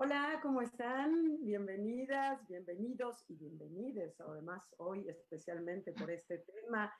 Hola, ¿cómo están? Bienvenidas, bienvenidos y bienvenides, además hoy especialmente por este tema.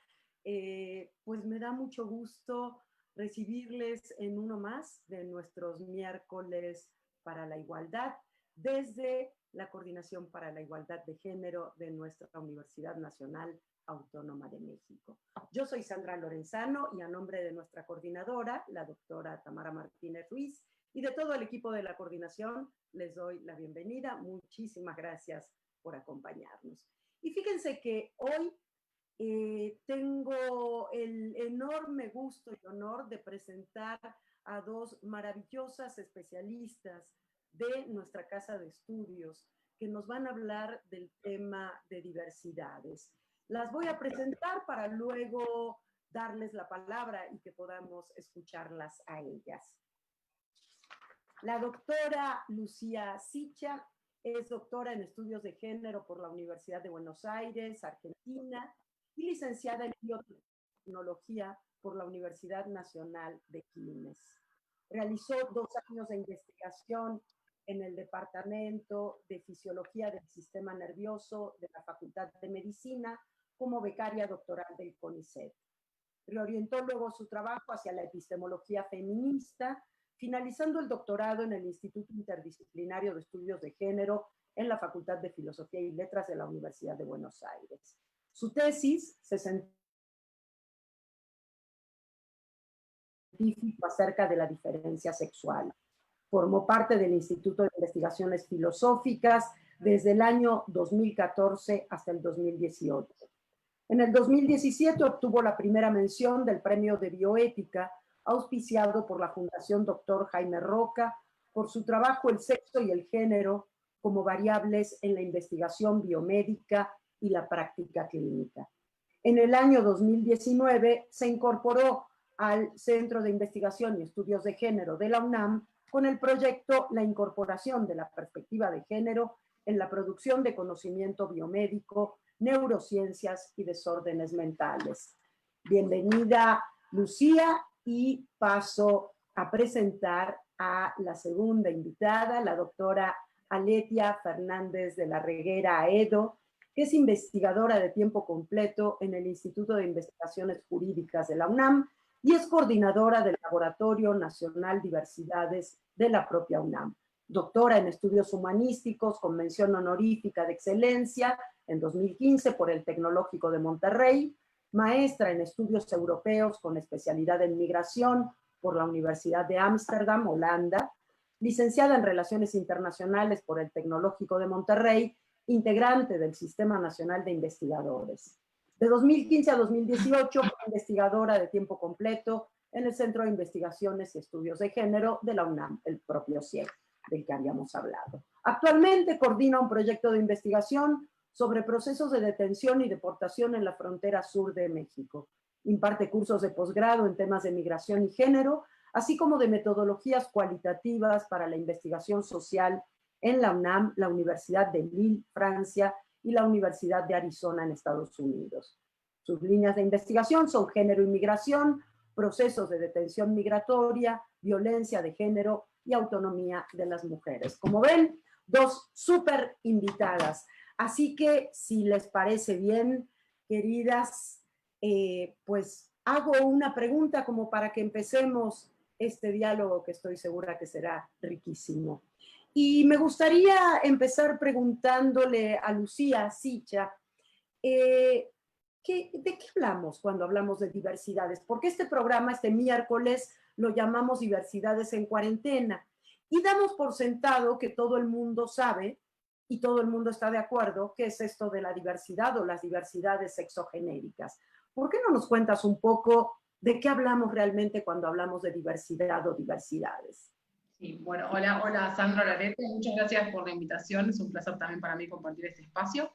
Pues me da mucho gusto recibirles en uno más de nuestros miércoles para la igualdad desde la Coordinación para la Igualdad de Género de nuestra Universidad Nacional Autónoma de México. Yo soy Sandra Lorenzano y a nombre de nuestra coordinadora, la doctora Tamara Martínez Ruiz, y de todo el equipo de la coordinación, les doy la bienvenida. Muchísimas gracias por acompañarnos. Y fíjense que hoy tengo el enorme gusto y honor de presentar a dos maravillosas especialistas de nuestra casa de estudios que nos van a hablar del tema de diversidades. Las voy a presentar para luego darles la palabra y que podamos escucharlas a ellas. La doctora Lucía Sicha es doctora en estudios de género por la Universidad de Buenos Aires, Argentina, y licenciada en biotecnología por la Universidad Nacional de Quilmes. Realizó 2 años de investigación en el Departamento de Fisiología del Sistema Nervioso de la Facultad de Medicina como becaria doctoral del CONICET. Reorientó luego su trabajo hacia la epistemología feminista, finalizando el doctorado en el Instituto Interdisciplinario de Estudios de Género en la Facultad de Filosofía y Letras de la Universidad de Buenos Aires. Su tesis se centró acerca de la diferencia sexual. Formó parte del Instituto de Investigaciones Filosóficas desde el año 2014 hasta el 2018. En el 2017 obtuvo la primera mención del Premio de Bioética auspiciado por la Fundación Dr. Jaime Roca por su trabajo El sexo y el género como variables en la investigación biomédica y la práctica clínica. En el año 2019 se incorporó al Centro de Investigación y Estudios de Género de la UNAM con el proyecto La incorporación de la perspectiva de género en la producción de conocimiento biomédico, neurociencias y desórdenes mentales. Bienvenida, Lucía, y paso a presentar a la segunda invitada, la doctora Aletia Fernández de la Reguera Aedo, que es investigadora de tiempo completo en el Instituto de Investigaciones Jurídicas de la UNAM y es coordinadora del Laboratorio Nacional Diversidades de la propia UNAM. Doctora en Estudios Humanísticos con mención honorífica de excelencia en 2015 por el Tecnológico de Monterrey, maestra en Estudios Europeos con especialidad en Migración por la Universidad de Ámsterdam, Holanda, licenciada en Relaciones Internacionales por el Tecnológico de Monterrey, integrante del Sistema Nacional de Investigadores. De 2015 a 2018 fue investigadora de tiempo completo en el Centro de Investigaciones y Estudios de Género de la UNAM, el propio CIEG, del que habíamos hablado. Actualmente coordina un proyecto de investigación sobre procesos de detención y deportación en la frontera sur de México. Imparte cursos de posgrado en temas de migración y género, así como de metodologías cualitativas para la investigación social en la UNAM, la Universidad de Lille, Francia, y la Universidad de Arizona en Estados Unidos. Sus líneas de investigación son género y migración, procesos de detención migratoria, violencia de género y autonomía de las mujeres. Como ven, dos súper invitadas. Así que, si les parece bien, queridas, pues hago una pregunta como para que empecemos este diálogo que estoy segura que será riquísimo. Y me gustaría empezar preguntándole a Lucía Sicha, ¿de qué hablamos cuando hablamos de diversidades? Porque este programa, este miércoles, lo llamamos Diversidades en Cuarentena. Y damos por sentado que todo el mundo sabe y todo el mundo está de acuerdo qué es esto de la diversidad o las diversidades sexogenéricas. ¿Por qué no nos cuentas un poco de qué hablamos realmente cuando hablamos de diversidad o diversidades? Sí, bueno, hola Sandra Larete, muchas gracias por la invitación, es un placer también para mí compartir este espacio.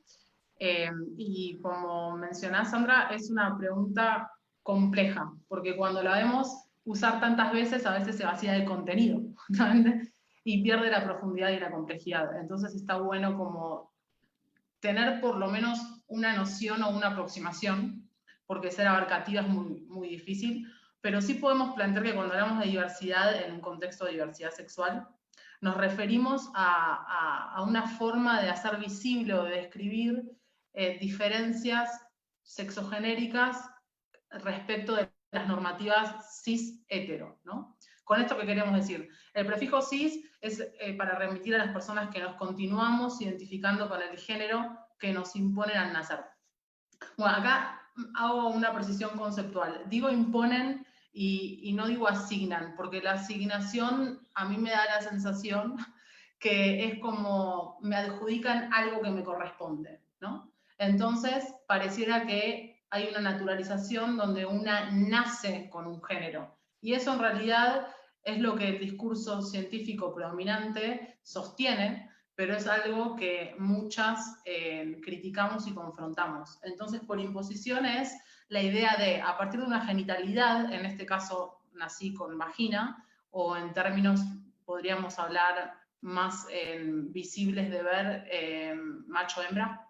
Y como mencionás, Sandra, es una pregunta compleja, porque cuando la vemos usar tantas veces, a veces se vacía de contenido, justamente, y pierde la profundidad y la complejidad. Entonces está bueno como tener por lo menos una noción o una aproximación, porque ser abarcativa es muy difícil, pero sí podemos plantear que cuando hablamos de diversidad en un contexto de diversidad sexual, nos referimos a una forma de hacer visible o de describir diferencias sexogenéricas respecto de las normativas cis-hetero, ¿no? Con esto, ¿qué queremos decir? El prefijo cis es para remitir a las personas que nos continuamos identificando con el género que nos imponen al nacer. Bueno, acá hago una precisión conceptual. Digo imponen y no digo asignan, porque la asignación a mí me da la sensación que es como me adjudican algo que me corresponde, ¿no? Entonces, pareciera que hay una naturalización donde una nace con un género. Y eso en realidad es lo que el discurso científico predominante sostiene, pero es algo que muchas criticamos y confrontamos. Entonces, por imposición es la idea de, a partir de una genitalidad, en este caso nací con vagina, o en términos, podríamos hablar más visibles de ver, macho-hembra,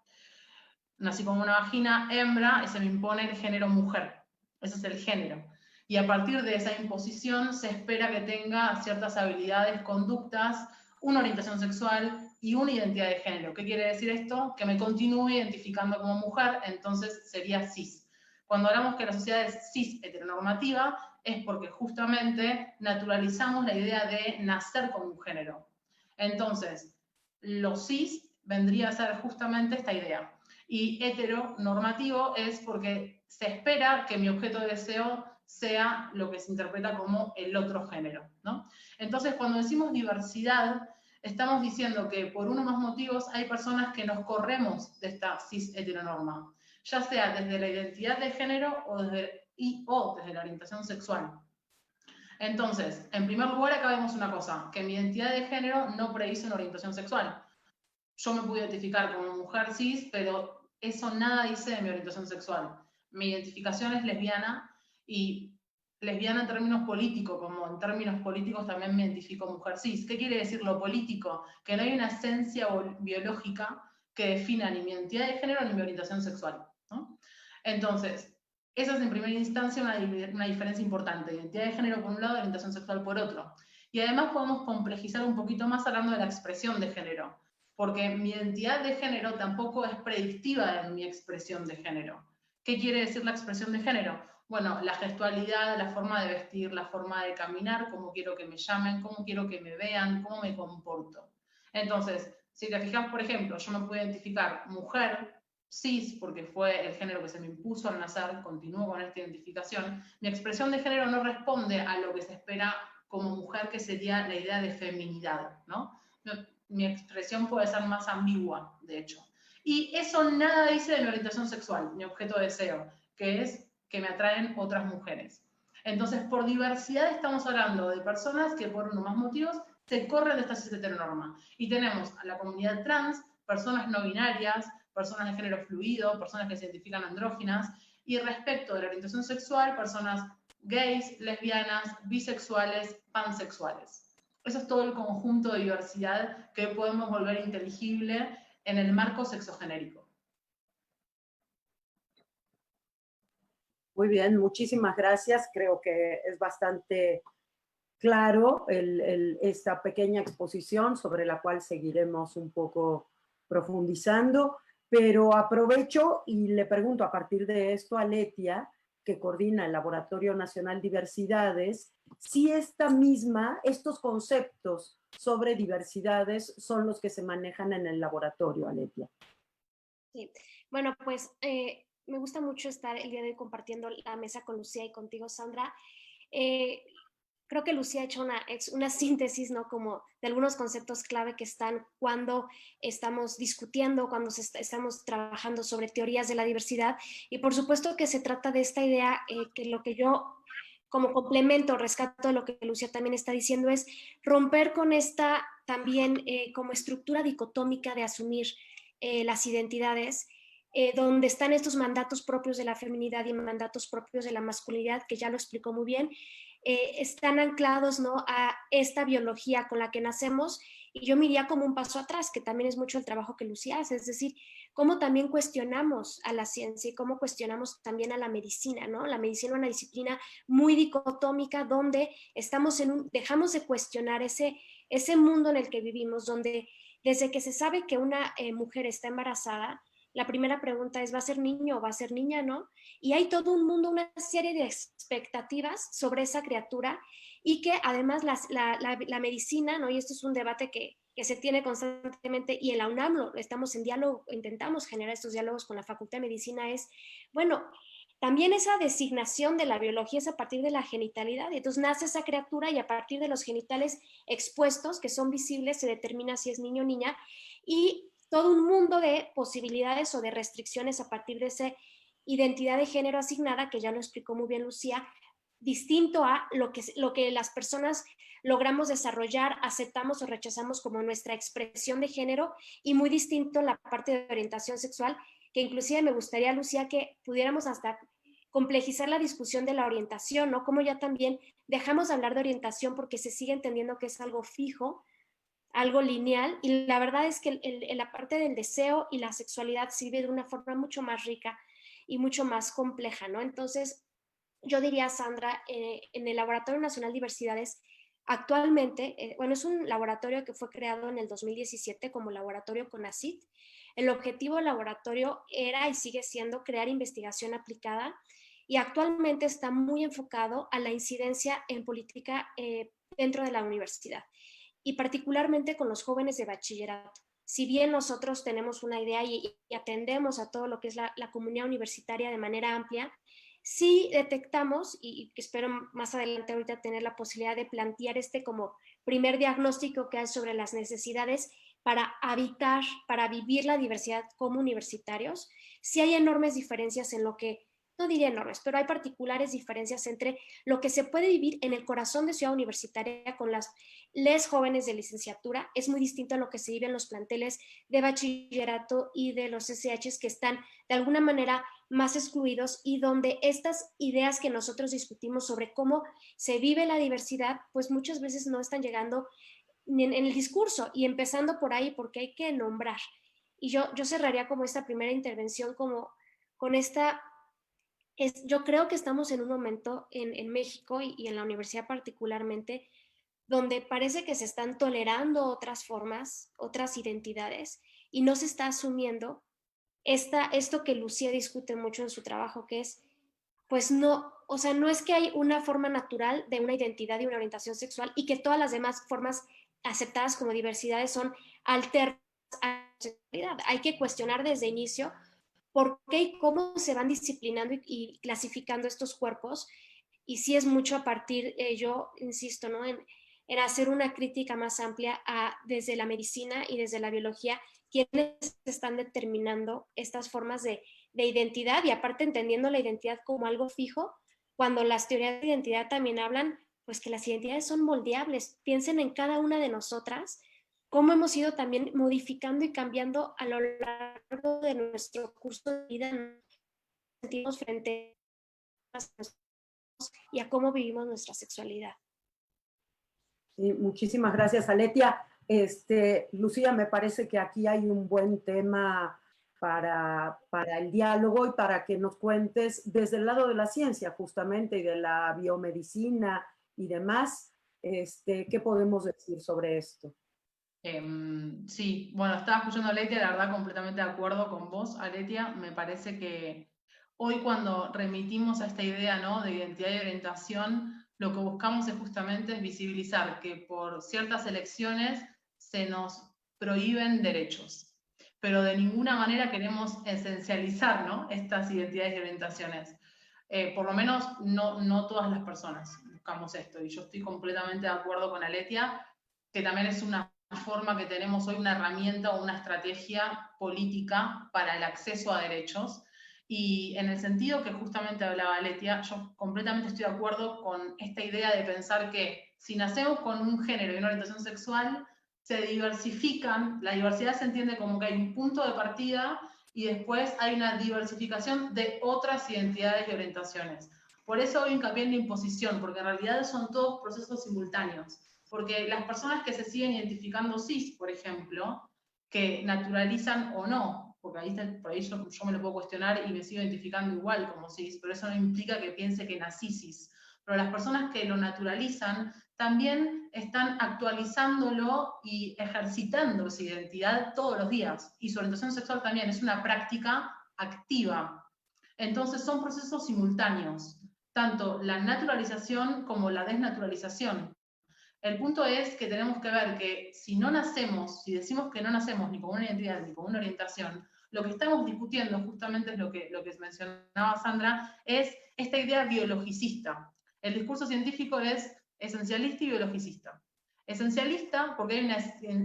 nací con una vagina hembra y se me impone el género mujer. Ese es el género. Y a partir de esa imposición se espera que tenga ciertas habilidades, conductas, una orientación sexual y una identidad de género. ¿Qué quiere decir esto? Que me continúe identificando como mujer, entonces sería cis. Cuando hablamos que la sociedad es cis heteronormativa, es porque justamente naturalizamos la idea de nacer con un género. Entonces, lo cis vendría a ser justamente esta idea. Y heteronormativo es porque se espera que mi objeto de deseo sea lo que se interpreta como el otro género, ¿no? Entonces, cuando decimos diversidad, estamos diciendo que por uno o más motivos hay personas que nos corremos de esta cis heteronorma, ya sea desde la identidad de género o desde la orientación sexual. Entonces, en primer lugar, acá vemos una cosa, que mi identidad de género no predice una orientación sexual. Yo me puedo identificar como mujer cis, pero eso nada dice de mi orientación sexual. Mi identificación es lesbiana, y lesbiana en términos políticos, como en términos políticos también me identifico mujer cis. ¿Qué quiere decir lo político? Que no hay una esencia biológica que defina ni mi identidad de género ni mi orientación sexual, ¿no? Entonces, esa es en primera instancia una diferencia importante. Identidad de género por un lado, orientación sexual por otro. Y además podemos complejizar un poquito más hablando de la expresión de género, porque mi identidad de género tampoco es predictiva de mi expresión de género. ¿Qué quiere decir la expresión de género? Bueno, la gestualidad, la forma de vestir, la forma de caminar, cómo quiero que me llamen, cómo quiero que me vean, cómo me comporto. Entonces, si te fijas, por ejemplo, yo me puedo identificar mujer, cis, porque fue el género que se me impuso al nacer, continúo con esta identificación. Mi expresión de género no responde a lo que se espera como mujer, que sería la idea de feminidad, ¿no? Mi expresión puede ser más ambigua, de hecho. Y eso nada dice de mi orientación sexual, mi objeto de deseo, que es que me atraen otras mujeres. Entonces, por diversidad estamos hablando de personas que por uno o más motivos se corren de esta cis heteronorma. Y tenemos a la comunidad trans, personas no binarias, personas de género fluido, personas que se identifican andróginas, y respecto de la orientación sexual, personas gays, lesbianas, bisexuales, pansexuales. Eso es todo el conjunto de diversidad que podemos volver inteligible en el marco sexogenérico. Muy bien, muchísimas gracias. Creo que es bastante claro esta pequeña exposición sobre la cual seguiremos un poco profundizando, pero aprovecho y le pregunto a partir de esto a Letia, que coordina el Laboratorio Nacional Diversidades, si estos conceptos sobre diversidades son los que se manejan en el laboratorio, Letia. Sí, bueno, pues me gusta mucho estar el día de hoy compartiendo la mesa con Lucía y contigo, Sandra. Creo que Lucía ha hecho una síntesis, ¿no? Como de algunos conceptos clave que están cuando estamos discutiendo, cuando estamos trabajando sobre teorías de la diversidad. Y por supuesto que se trata de esta idea que lo que yo como complemento, rescato de lo que Lucía también está diciendo, es romper con esta también como estructura dicotómica de asumir las identidades, donde están estos mandatos propios de la feminidad y mandatos propios de la masculinidad, que ya lo explicó muy bien, están anclados, ¿no?, a esta biología con la que nacemos, y yo me iría como un paso atrás, que también es mucho el trabajo que Lucía hace, es decir, cómo también cuestionamos a la ciencia y cómo cuestionamos también a la medicina, ¿no? La medicina es una disciplina muy dicotómica donde dejamos de cuestionar ese ese mundo en el que vivimos, donde desde que se sabe que una mujer está embarazada, la primera pregunta es, ¿va a ser niño o va a ser niña, no? Y hay todo un mundo, una serie de expectativas sobre esa criatura, y que además la medicina, ¿no? Y esto es un debate que se tiene constantemente, y en la UNAM estamos en diálogo, intentamos generar estos diálogos con la Facultad de Medicina, es, bueno, también esa designación de la biología es a partir de la genitalidad, y entonces nace esa criatura y a partir de los genitales expuestos, que son visibles, se determina si es niño o niña, y todo un mundo de posibilidades o de restricciones a partir de esa identidad de género asignada, que ya lo explicó muy bien Lucía, distinto a lo que las personas logramos desarrollar, aceptamos o rechazamos como nuestra expresión de género, y muy distinto la parte de orientación sexual, que inclusive me gustaría, Lucía, que pudiéramos hasta complejizar la discusión de la orientación, ¿no? Como ya también dejamos de hablar de orientación porque se sigue entendiendo que es algo fijo, algo lineal, y la verdad es que la parte del deseo y la sexualidad se vive de una forma mucho más rica y mucho más compleja, ¿no? Entonces, yo diría, Sandra, en el Laboratorio Nacional de Diversidades, actualmente, bueno, es un laboratorio que fue creado en el 2017 como laboratorio CONACYT. El objetivo del laboratorio era y sigue siendo crear investigación aplicada, y actualmente está muy enfocado a la incidencia en política dentro de la universidad, y particularmente con los jóvenes de bachillerato. Si bien nosotros tenemos una idea y atendemos a todo lo que es la comunidad universitaria de manera amplia, sí detectamos, y espero más adelante ahorita tener la posibilidad de plantear este como primer diagnóstico que hay sobre las necesidades para habitar, para vivir la diversidad como universitarios. Sí hay enormes diferencias en lo que, no diría enormes, pero hay particulares diferencias entre lo que se puede vivir en el corazón de Ciudad Universitaria con les jóvenes de licenciatura. Es muy distinto a lo que se vive en los planteles de bachillerato y de los SHs, que están de alguna manera más excluidos, y donde estas ideas que nosotros discutimos sobre cómo se vive la diversidad, pues muchas veces no están llegando en el discurso, y empezando por ahí, porque hay que nombrar. Y yo cerraría como esta primera intervención como con esta, yo creo que estamos en un momento en México y en la universidad particularmente, donde parece que se están tolerando otras formas, otras identidades, y no se está asumiendo esto que Lucía discute mucho en su trabajo, que es, pues no, o sea, no es que hay una forma natural de una identidad y una orientación sexual, y que todas las demás formas aceptadas como diversidades son alternas a la sexualidad. Hay que cuestionar desde inicio por qué y cómo se van disciplinando y clasificando estos cuerpos, y si es mucho a partir, yo insisto, ¿no? En hacer una crítica más amplia desde la medicina y desde la biología, quienes están determinando estas formas de identidad, y aparte entendiendo la identidad como algo fijo, cuando las teorías de identidad también hablan, pues que las identidades son moldeables. Piensen en cada una de nosotras, cómo hemos ido también modificando y cambiando a lo largo de nuestro curso de vida, nos sentimos frente a y a cómo vivimos nuestra sexualidad. Sí, muchísimas gracias, Aletia. Lucía, me parece que aquí hay un buen tema para el diálogo y para que nos cuentes desde el lado de la ciencia, justamente, y de la biomedicina y demás, ¿qué podemos decir sobre esto? Sí, bueno, estaba escuchando a Aletia, la verdad completamente de acuerdo con vos, Aletia. Me parece que hoy, cuando remitimos a esta idea, ¿no?, de identidad y orientación, lo que buscamos es justamente visibilizar que por ciertas elecciones se nos prohíben derechos, pero de ninguna manera queremos esencializar, ¿no?, estas identidades y orientaciones. Por lo menos no todas las personas buscamos esto, y yo estoy completamente de acuerdo con Aletia, que también es una forma que tenemos hoy, una herramienta o una estrategia política para el acceso a derechos. Y en el sentido que justamente hablaba Aletia, yo completamente estoy de acuerdo con esta idea de pensar que si nacemos con un género y una orientación sexual, se diversifican, la diversidad se entiende como que hay un punto de partida y después hay una diversificación de otras identidades y orientaciones. Por eso hago hincapié en la imposición, porque en realidad son todos procesos simultáneos. Porque las personas que se siguen identificando cis, por ejemplo, que naturalizan o no, porque ahí, por ahí yo me lo puedo cuestionar y me sigo identificando igual como cis, pero eso no implica que piense que nací cis. Pero las personas que lo naturalizan también están actualizándolo y ejercitando su identidad todos los días. Y su orientación sexual también es una práctica activa. Entonces son procesos simultáneos, tanto la naturalización como la desnaturalización. El punto es que tenemos que ver que si no nacemos, si decimos que no nacemos ni con una identidad ni con una orientación, lo que estamos discutiendo justamente es lo que mencionaba Sandra, es esta idea biologicista. El discurso científico es esencialista y biologicista. Esencialista porque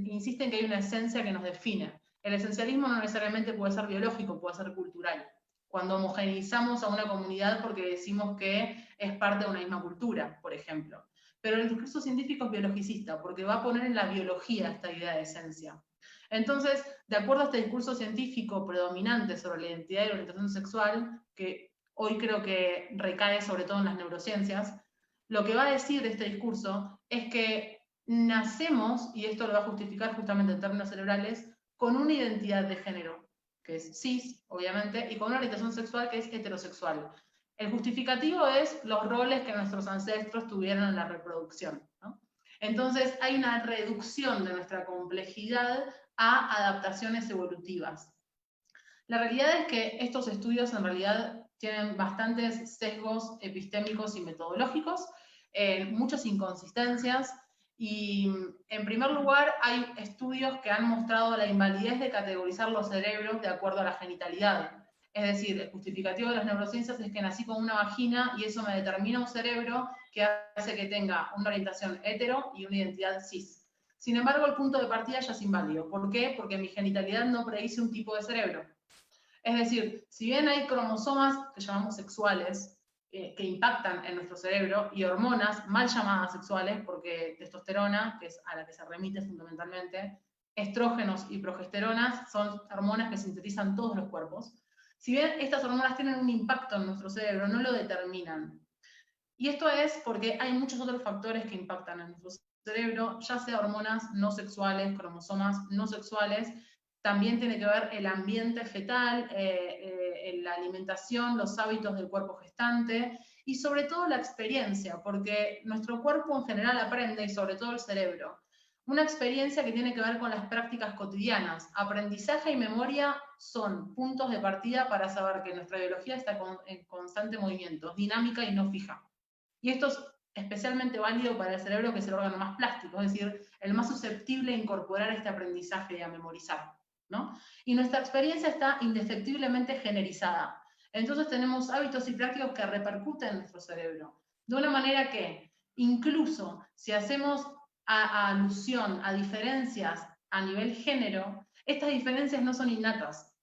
insiste en que hay una esencia que nos define. El esencialismo no necesariamente puede ser biológico, puede ser cultural. Cuando homogeneizamos a una comunidad porque decimos que es parte de una misma cultura, por ejemplo. Pero el discurso científico es biologicista, porque va a poner en la biología esta idea de esencia. Entonces, de acuerdo a este discurso científico predominante sobre la identidad y la orientación sexual, que hoy creo que recae sobre todo en las neurociencias, lo que va a decir este discurso es que nacemos, y esto lo va a justificar justamente en términos cerebrales, con una identidad de género, que es cis, obviamente, y con una orientación sexual que es heterosexual. El justificativo es los roles que nuestros ancestros tuvieron en la reproducción, ¿no? Entonces hay una reducción de nuestra complejidad a adaptaciones evolutivas. La realidad es que estos estudios en realidad tienen bastantes sesgos epistémicos y metodológicos, muchas inconsistencias, y en primer lugar hay estudios que han mostrado la invalidez de categorizar los cerebros de acuerdo a la genitalidad. Es decir, el justificativo de las neurociencias es que nací con una vagina y eso me determina un cerebro que hace que tenga una orientación hetero y una identidad cis. Sin embargo, el punto de partida ya es inválido. ¿Por qué? Porque mi genitalidad no predice un tipo de cerebro. Es decir, si bien hay cromosomas que llamamos sexuales, que impactan en nuestro cerebro, y hormonas mal llamadas sexuales, porque testosterona, que es a la que se remite fundamentalmente, estrógenos y progesteronas son hormonas que sintetizan todos los cuerpos. Si bien estas hormonas tienen un impacto en nuestro cerebro, no lo determinan. Y esto es porque hay muchos otros factores que impactan en nuestro cerebro, ya sea hormonas no sexuales, cromosomas no sexuales. También tiene que ver el ambiente fetal, la alimentación, los hábitos del cuerpo gestante y sobre todo la experiencia, porque nuestro cuerpo en general aprende, y sobre todo el cerebro. Una experiencia que tiene que ver con las prácticas cotidianas. Aprendizaje y memoria son puntos de partida para saber que nuestra biología está en constante movimiento, dinámica y no fija. Y esto es especialmente válido para el cerebro, que es el órgano más plástico, es decir, el más susceptible a incorporar este aprendizaje y a memorizar, ¿no? Y nuestra experiencia está indefectiblemente generizada. Entonces tenemos hábitos y prácticas que repercuten en nuestro cerebro. De una manera que, incluso si hacemos alusión a diferencias a nivel género, estas diferencias no son innatas,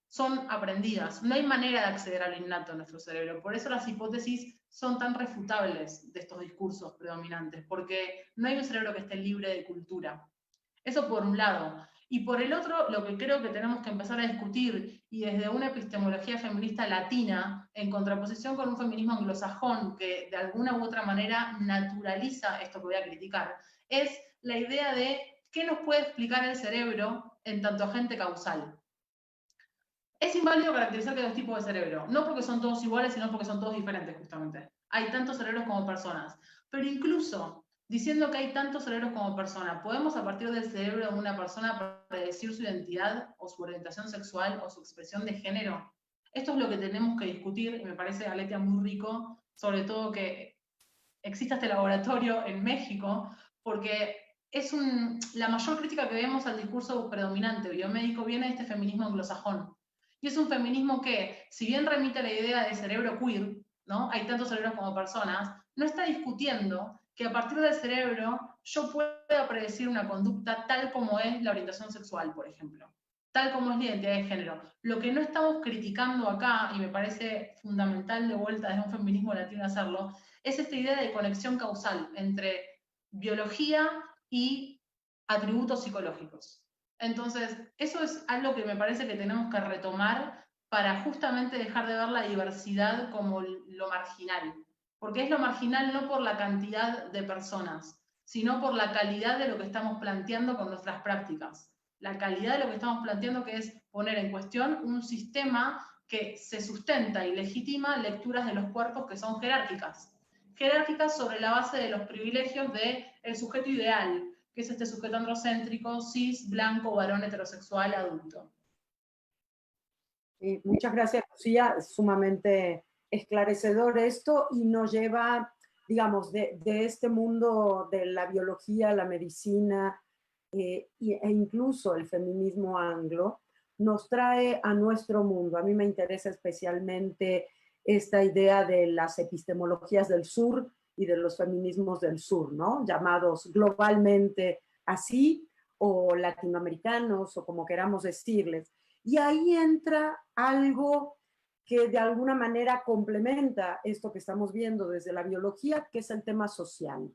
son aprendidas. No hay manera de acceder a lo innato en nuestro cerebro. Por eso las hipótesis son tan refutables de estos discursos predominantes, porque no hay un cerebro que esté libre de cultura. Eso por un lado. Y por el otro, lo que creo que tenemos que empezar a discutir, y desde una epistemología feminista latina, en contraposición con un feminismo anglosajón que de alguna u otra manera naturaliza esto que voy a criticar, es la idea de qué nos puede explicar el cerebro en tanto agente causal. Es inválido caracterizar que hay dos tipos de cerebro, no porque son todos iguales, sino porque son todos diferentes, justamente. Hay tantos cerebros como personas. Pero incluso diciendo que hay tantos cerebros como personas, ¿podemos a partir del cerebro de una persona predecir su identidad o su orientación sexual o su expresión de género? Esto es lo que tenemos que discutir, y me parece, Aletia, muy rico, sobre todo que exista este laboratorio en México, porque es la mayor crítica que vemos al discurso predominante biomédico viene de este feminismo anglosajón. Y es un feminismo que, si bien remite a la idea de cerebro queer, ¿no? Hay tantos cerebros como personas, no está discutiendo que a partir del cerebro yo pueda predecir una conducta tal como es la orientación sexual, por ejemplo, tal como es la identidad de género. Lo que no estamos criticando acá, y me parece fundamental de vuelta desde un feminismo latino hacerlo, es esta idea de conexión causal entre biología y atributos psicológicos. Entonces, eso es algo que me parece que tenemos que retomar para justamente dejar de ver la diversidad como lo marginal. Porque es lo marginal no por la cantidad de personas, sino por la calidad de lo que estamos planteando con nuestras prácticas. La calidad de lo que estamos planteando, que es poner en cuestión un sistema que se sustenta y legitima lecturas de los cuerpos que son jerárquicas, jerárquicas sobre la base de los privilegios del sujeto ideal, que es este sujeto androcéntrico, cis, blanco, varón, heterosexual, adulto. Muchas gracias, Lucía. Es sumamente esclarecedor esto y nos lleva, digamos, de este mundo de la biología, la medicina e incluso el feminismo anglo, nos trae a nuestro mundo. A mí me interesa especialmente esta idea de las epistemologías del sur y de los feminismos del sur, ¿no? Llamados globalmente así, o latinoamericanos, o como queramos decirles. Y ahí entra algo que de alguna manera complementa esto que estamos viendo desde la biología, que es el tema social.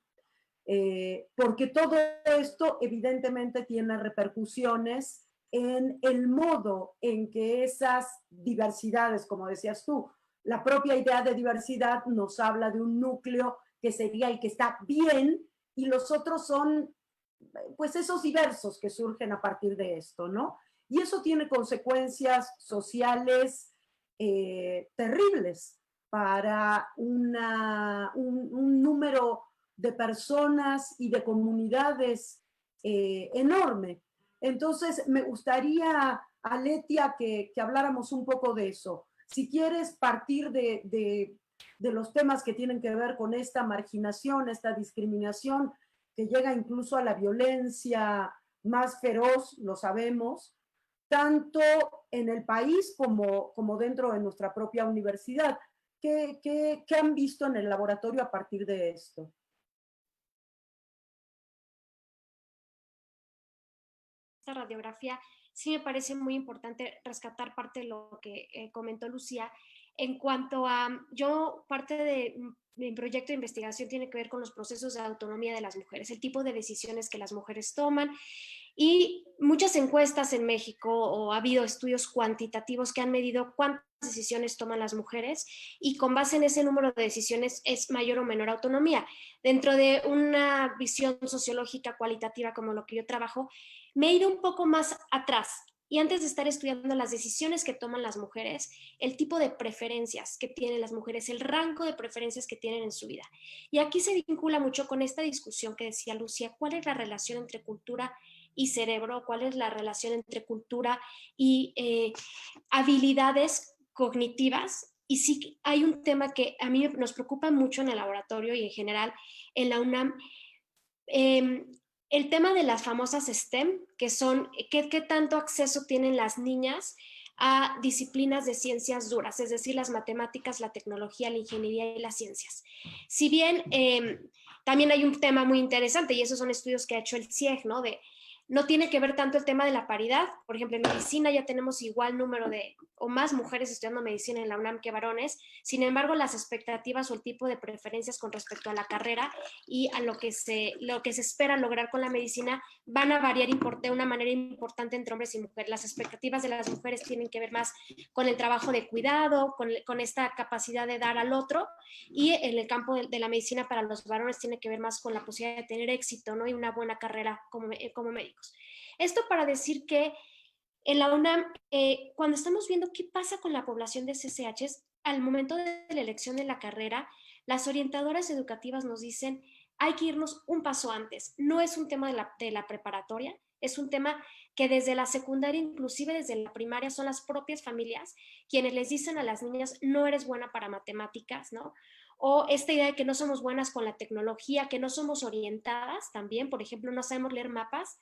Porque todo esto evidentemente tiene repercusiones en el modo en que esas diversidades, como decías tú, la propia idea de diversidad nos habla de un núcleo que sería el que está bien y los otros son pues esos diversos que surgen a partir de esto, ¿no? Y eso tiene consecuencias sociales terribles para un número de personas y de comunidades enorme. Entonces, me gustaría, Aletia, que habláramos un poco de eso. Si quieres partir de los temas que tienen que ver con esta marginación, esta discriminación, que llega incluso a la violencia más feroz, lo sabemos, tanto en el país como dentro de nuestra propia universidad. ¿Qué han visto en el laboratorio a partir de esto? Esta radiografía sí me parece muy importante rescatar parte de lo que comentó Lucía. En cuanto a, yo parte de mi proyecto de investigación tiene que ver con los procesos de autonomía de las mujeres, el tipo de decisiones que las mujeres toman, y muchas encuestas en México, o ha habido estudios cuantitativos que han medido cuántas decisiones toman las mujeres, y con base en ese número de decisiones es mayor o menor autonomía. Dentro de una visión sociológica cualitativa como lo que yo trabajo, me he ido un poco más atrás. Y antes de estar estudiando las decisiones que toman las mujeres, el tipo de preferencias que tienen las mujeres, el rango de preferencias que tienen en su vida. Y aquí se vincula mucho con esta discusión que decía Lucía, ¿cuál es la relación entre cultura y cerebro? ¿Cuál es la relación entre cultura y habilidades cognitivas? Y sí hay un tema que a mí nos preocupa mucho en el laboratorio y en general en la UNAM, el tema de las famosas STEM, que son qué tanto acceso tienen las niñas a disciplinas de ciencias duras, es decir, las matemáticas, la tecnología, la ingeniería y las ciencias. Si bien también hay un tema muy interesante, y esos son estudios que ha hecho el CIEG, ¿no? No tiene que ver tanto el tema de la paridad. Por ejemplo, en medicina ya tenemos igual número de, o más mujeres estudiando medicina en la UNAM que varones. Sin embargo, las expectativas o el tipo de preferencias con respecto a la carrera y a lo que se espera lograr con la medicina van a variar de una manera importante entre hombres y mujeres. Las expectativas de las mujeres tienen que ver más con el trabajo de cuidado, con esta capacidad de dar al otro, y en el campo de la medicina para los varones tiene que ver más con la posibilidad de tener éxito, ¿no? Y una buena carrera como médicos. Esto para decir que en la UNAM, cuando estamos viendo qué pasa con la población de CCHs, al momento de la elección de la carrera, las orientadoras educativas nos dicen, hay que irnos un paso antes. No es un tema de la preparatoria, es un tema que desde la secundaria, inclusive desde la primaria, son las propias familias quienes les dicen a las niñas, no eres buena para matemáticas, ¿no? O esta idea de que no somos buenas con la tecnología, que no somos orientadas también, por ejemplo, no sabemos leer mapas.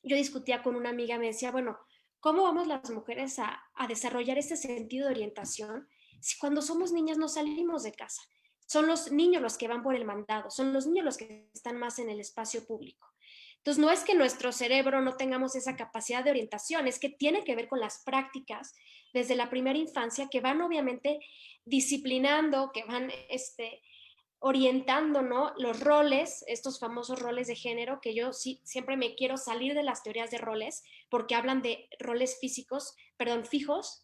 Yo discutía con una amiga, me decía, bueno, ¿cómo vamos las mujeres a desarrollar este sentido de orientación si cuando somos niñas no salimos de casa? Son los niños los que van por el mandado, son los niños los que están más en el espacio público. Entonces, no es que nuestro cerebro no tengamos esa capacidad de orientación, es que tiene que ver con las prácticas desde la primera infancia que van obviamente disciplinando, que van orientando, ¿no? Los roles, estos famosos roles de género, que yo sí, siempre me quiero salir de las teorías de roles, porque hablan de roles fijos,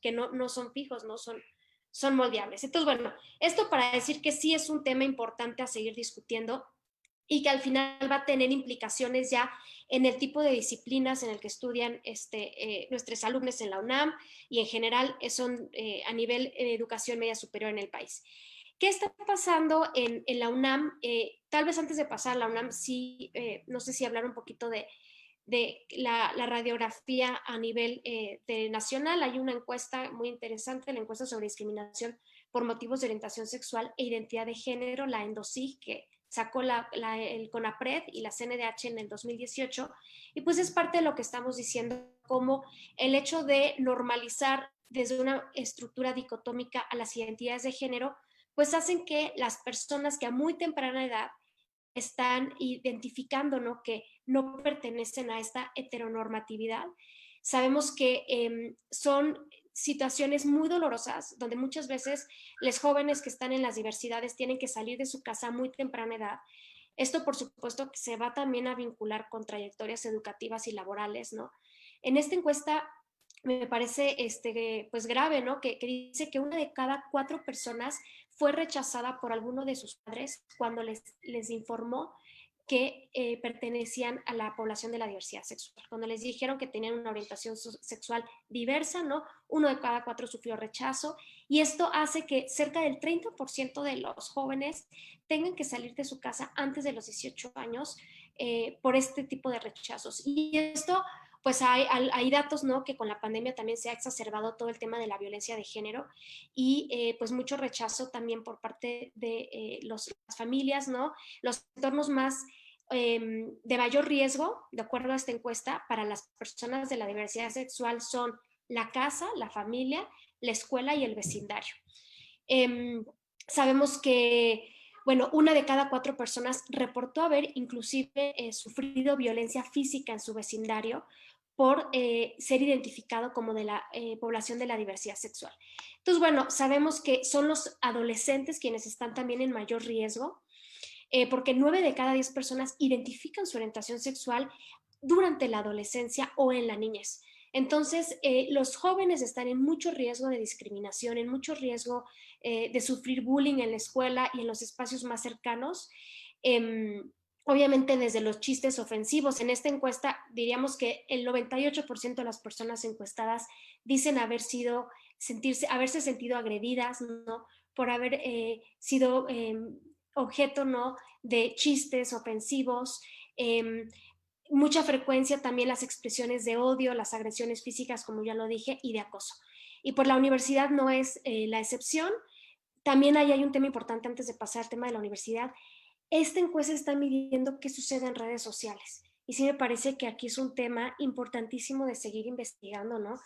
que no son fijos, no son moldeables. Entonces, bueno, esto para decir que sí es un tema importante a seguir discutiendo y que al final va a tener implicaciones ya en el tipo de disciplinas en el que estudian nuestros alumnos en la UNAM y en general son a nivel de educación media superior en el país. ¿Qué está pasando en la UNAM? Tal vez antes de pasar a la UNAM, sí, no sé si hablar un poquito de la radiografía a nivel nacional. Hay una encuesta muy interesante, la encuesta sobre discriminación por motivos de orientación sexual e identidad de género, la ENDOCIG, que sacó el CONAPRED y la CNDH en el 2018, y pues es parte de lo que estamos diciendo, como el hecho de normalizar desde una estructura dicotómica a las identidades de género, pues hacen que las personas que a muy temprana edad están identificando, ¿no?, que no pertenecen a esta heteronormatividad. Sabemos que son situaciones muy dolorosas, donde muchas veces los jóvenes que están en las diversidades tienen que salir de su casa a muy temprana edad. Esto, por supuesto, que se va también a vincular con trayectorias educativas y laborales, ¿no? En esta encuesta me parece pues grave, ¿no? Que dice que 1 de cada 4 personas fue rechazada por alguno de sus padres cuando les informó que pertenecían a la población de la diversidad sexual. Cuando les dijeron que tenían una orientación sexual diversa, ¿no? 1 de cada 4 sufrió rechazo, y esto hace que cerca del 30% de los jóvenes tengan que salir de su casa antes de los 18 años por este tipo de rechazos. Y esto, pues hay datos, ¿no?, que con la pandemia también se ha exacerbado todo el tema de la violencia de género, y pues mucho rechazo también por parte de las familias, ¿no? Los entornos más de mayor riesgo, de acuerdo a esta encuesta, para las personas de la diversidad sexual son la casa, la familia, la escuela y el vecindario. Sabemos que, bueno, 1 de cada 4 personas reportó haber inclusive sufrido violencia física en su vecindario por ser identificado como de la población de la diversidad sexual. Entonces, bueno, sabemos que son los adolescentes quienes están también en mayor riesgo, porque 9 de cada 10 personas identifican su orientación sexual durante la adolescencia o en la niñez. Entonces, los jóvenes están en mucho riesgo de discriminación, en mucho riesgo de sufrir bullying en la escuela y en los espacios más cercanos. Obviamente desde los chistes ofensivos. En esta encuesta diríamos que el 98% de las personas encuestadas dicen haberse sentido agredidas, ¿no?, por haber sido objeto, ¿no?, de chistes ofensivos. Mucha frecuencia también las expresiones de odio, las agresiones físicas, como ya lo dije, y de acoso. Y por la universidad no es la excepción. También ahí hay un tema importante antes de pasar al tema de la universidad. Esta encuesta está midiendo qué sucede en redes sociales. Y sí me parece que aquí es un tema importantísimo de seguir investigando, ¿no?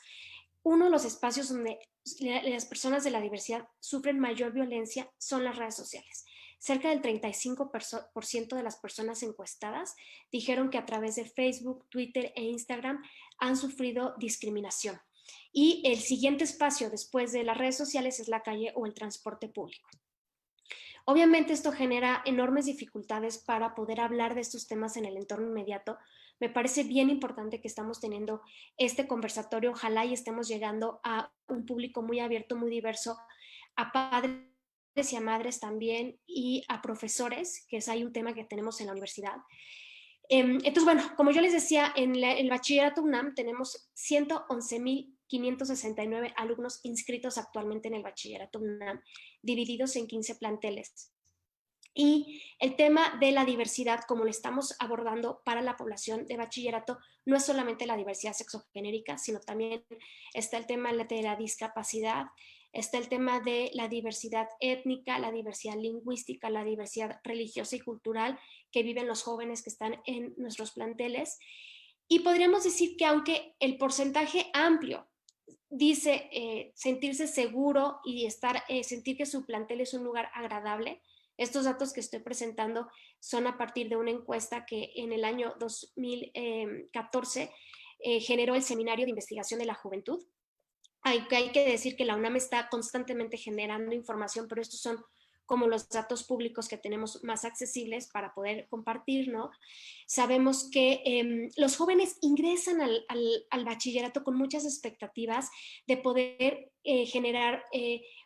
Uno de los espacios donde las personas de la diversidad sufren mayor violencia son las redes sociales. Cerca del 35% de las personas encuestadas dijeron que a través de Facebook, Twitter e Instagram han sufrido discriminación. Y el siguiente espacio después de las redes sociales es la calle o el transporte público. Obviamente esto genera enormes dificultades para poder hablar de estos temas en el entorno inmediato. Me parece bien importante que estamos teniendo este conversatorio. Ojalá y estemos llegando a un público muy abierto, muy diverso, a padres y a madres también, y a profesores, que es ahí un tema que tenemos en la universidad. Entonces, bueno, como yo les decía, en el bachillerato UNAM tenemos 111,569 alumnos inscritos actualmente en el bachillerato UNAM, divididos en 15 planteles. Y el tema de la diversidad, como lo estamos abordando para la población de bachillerato, no es solamente la diversidad sexogenérica, sino también está el tema de la discapacidad, está el tema de la diversidad étnica, la diversidad lingüística, la diversidad religiosa y cultural que viven los jóvenes que están en nuestros planteles. Y podríamos decir que aunque el porcentaje amplio dice sentirse seguro y sentir que su plantel es un lugar agradable, estos datos que estoy presentando son a partir de una encuesta que en el año 2014 generó el Seminario de Investigación de la Juventud. Hay que decir que la UNAM está constantemente generando información, pero estos son como los datos públicos que tenemos más accesibles para poder compartir, ¿no? Sabemos que los jóvenes ingresan al bachillerato con muchas expectativas de poder generar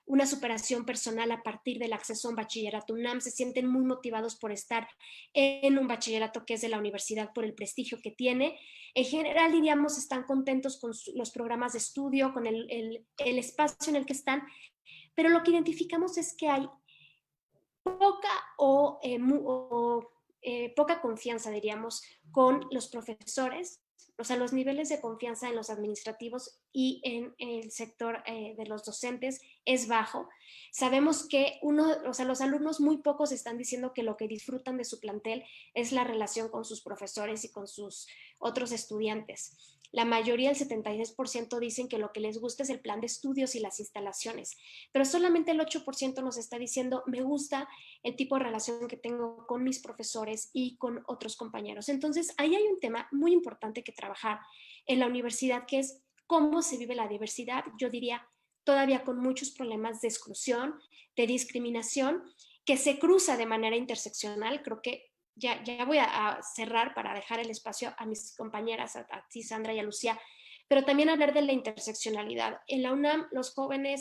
una superación personal a partir del acceso a un bachillerato UNAM. Se sienten muy motivados por estar en un bachillerato que es de la universidad, por el prestigio que tiene. En general, diríamos, están contentos con los programas de estudio, con el espacio en el que están, pero lo que identificamos es que hay poca poca confianza, diríamos, con los profesores, o sea, los niveles de confianza en los administrativos y en el sector de los docentes es bajo. Sabemos que los alumnos muy pocos están diciendo que lo que disfrutan de su plantel es la relación con sus profesores y con sus otros estudiantes. La mayoría, el 76%, dicen que lo que les gusta es el plan de estudios y las instalaciones, pero solamente el 8% nos está diciendo, me gusta el tipo de relación que tengo con mis profesores y con otros compañeros. Entonces, ahí hay un tema muy importante que trabajar en la universidad, que es cómo se vive la diversidad. Yo diría, todavía con muchos problemas de exclusión, de discriminación, que se cruza de manera interseccional. Creo que ya voy a cerrar para dejar el espacio a mis compañeras, a ti, Sandra, y a Lucía, pero también hablar de la interseccionalidad. En la UNAM,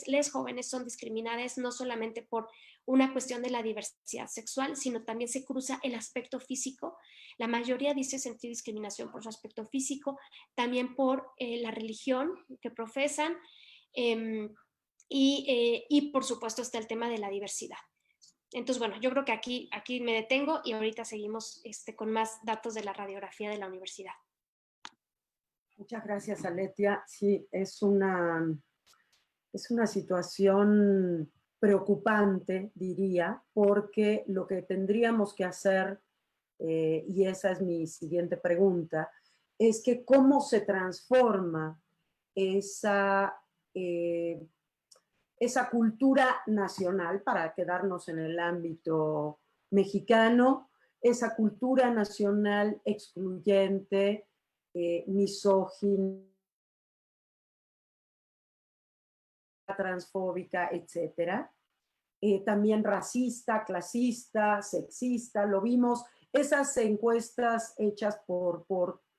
les jóvenes son discriminadas no solamente por una cuestión de la diversidad sexual, sino también se cruza el aspecto físico. La mayoría dice sentir discriminación por su aspecto físico, también por la religión que profesan, y por supuesto está el tema de la diversidad. Entonces, bueno, yo creo que aquí me detengo y ahorita seguimos con más datos de la radiografía de la universidad. Muchas gracias, Aletia. Sí, es una situación preocupante, diría, porque lo que tendríamos que hacer, y esa es mi siguiente pregunta, es que cómo se transforma esa cultura nacional, para quedarnos en el ámbito mexicano, esa cultura nacional excluyente, misógina, transfóbica, etcétera. También racista, clasista, sexista, lo vimos. Esas encuestas hechas por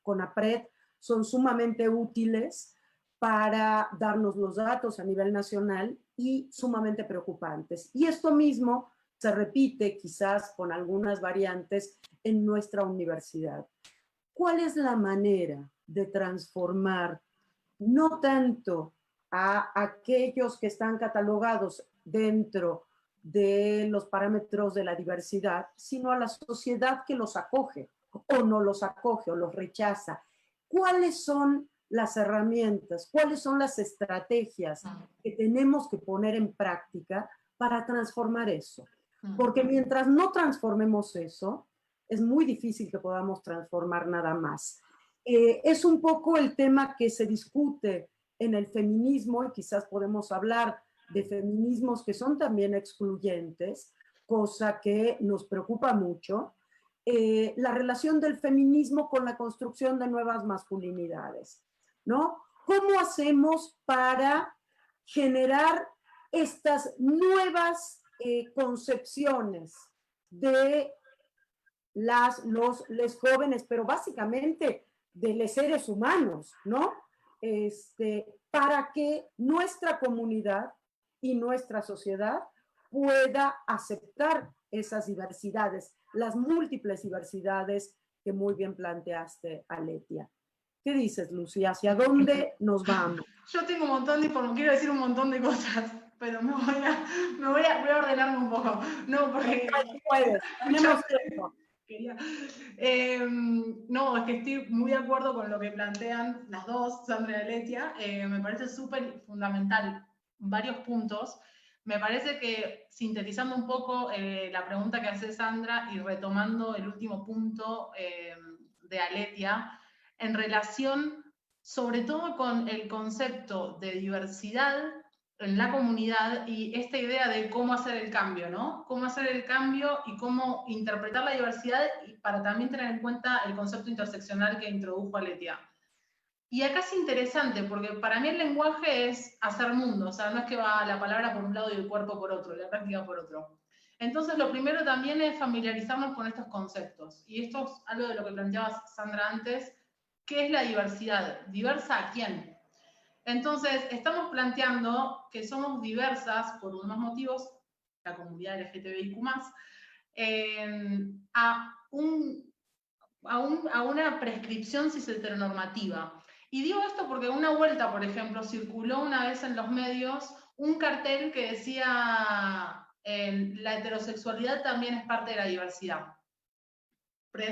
CONAPRED son sumamente útiles para darnos los datos a nivel nacional y sumamente preocupantes. Y esto mismo se repite quizás con algunas variantes en nuestra universidad. ¿Cuál es la manera de transformar no tanto a aquellos que están catalogados dentro de los parámetros de la diversidad, sino a la sociedad que los acoge o no los acoge o los rechaza? ¿Cuáles son las herramientas, cuáles son las estrategias que tenemos que poner en práctica para transformar eso? Porque mientras no transformemos eso, es muy difícil que podamos transformar nada más. Es un poco el tema que se discute en el feminismo, y quizás podemos hablar de feminismos que son también excluyentes, cosa que nos preocupa mucho, la relación del feminismo con la construcción de nuevas masculinidades, ¿no? ¿Cómo hacemos para generar estas nuevas concepciones de los jóvenes, pero básicamente de los seres humanos, ¿no? Para que nuestra comunidad y nuestra sociedad pueda aceptar esas diversidades, las múltiples diversidades que muy bien planteaste, Aletia. ¿Qué dices, Lucía? ¿Hacia dónde nos vamos? Yo tengo un montón de información, quiero decir un montón de cosas, pero voy a ordenarme un poco. No, porque... Puedes, tenemos tiempo. No, es que estoy muy de acuerdo con lo que plantean las dos, Sandra y Aletia. Me parece súper fundamental varios puntos. Me parece que, sintetizando un poco la pregunta que hace Sandra y retomando el último punto de Aletia, en relación sobre todo con el concepto de diversidad en la comunidad y esta idea de cómo hacer el cambio, ¿no? Cómo hacer el cambio y cómo interpretar la diversidad para también tener en cuenta el concepto interseccional que introdujo Aletia. Y acá es interesante, porque para mí el lenguaje es hacer mundo, o sea, no es que va la palabra por un lado y el cuerpo por otro, la práctica por otro. Entonces, lo primero también es familiarizarnos con estos conceptos. Y esto es algo de lo que planteaba Sandra antes. ¿Qué es la diversidad? ¿Diversa a quién? Entonces, estamos planteando que somos diversas por unos motivos, la comunidad LGTBIQ+, a una prescripción cis-heteronormativa. Y digo esto porque una vuelta, por ejemplo, circuló una vez en los medios un cartel que decía la heterosexualidad también es parte de la diversidad.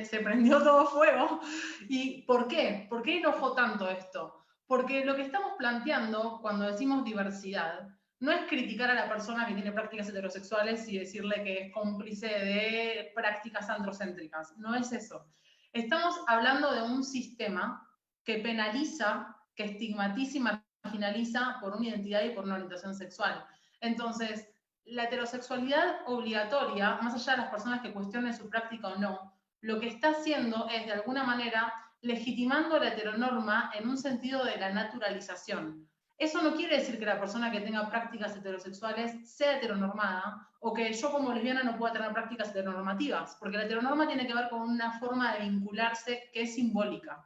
Se prendió todo fuego. ¿Y por qué? ¿Por qué enojó tanto esto? Porque lo que estamos planteando cuando decimos diversidad no es criticar a la persona que tiene prácticas heterosexuales y decirle que es cómplice de prácticas androcéntricas. No es eso. Estamos hablando de un sistema que penaliza, que estigmatiza y marginaliza por una identidad y por una orientación sexual. Entonces, la heterosexualidad obligatoria, más allá de las personas que cuestionen su práctica o no, lo que está haciendo es, de alguna manera, legitimando la heteronorma en un sentido de la naturalización. Eso no quiere decir que la persona que tenga prácticas heterosexuales sea heteronormada, o que yo como lesbiana no pueda tener prácticas heteronormativas, porque la heteronorma tiene que ver con una forma de vincularse que es simbólica.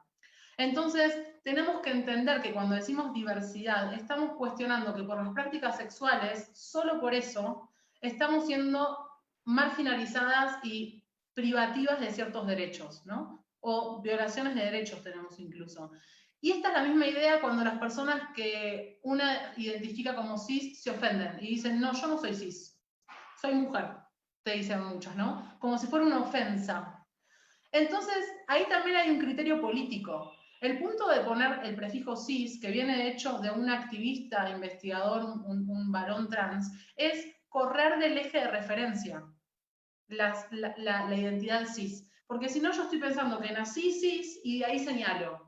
Entonces, tenemos que entender que cuando decimos diversidad, estamos cuestionando que por las prácticas sexuales, solo por eso, estamos siendo marginalizadas y privativas de ciertos derechos, ¿no? O violaciones de derechos tenemos incluso. Y esta es la misma idea cuando las personas que una identifica como cis se ofenden y dicen, no, yo no soy cis, soy mujer, te dicen muchos, ¿no? Como si fuera una ofensa. Entonces, ahí también hay un criterio político. El punto de poner el prefijo cis, que viene de hecho de un activista, investigador, un varón trans, es correr del eje de referencia. La identidad cis. Porque si no, yo estoy pensando que nací cis y de ahí señalo.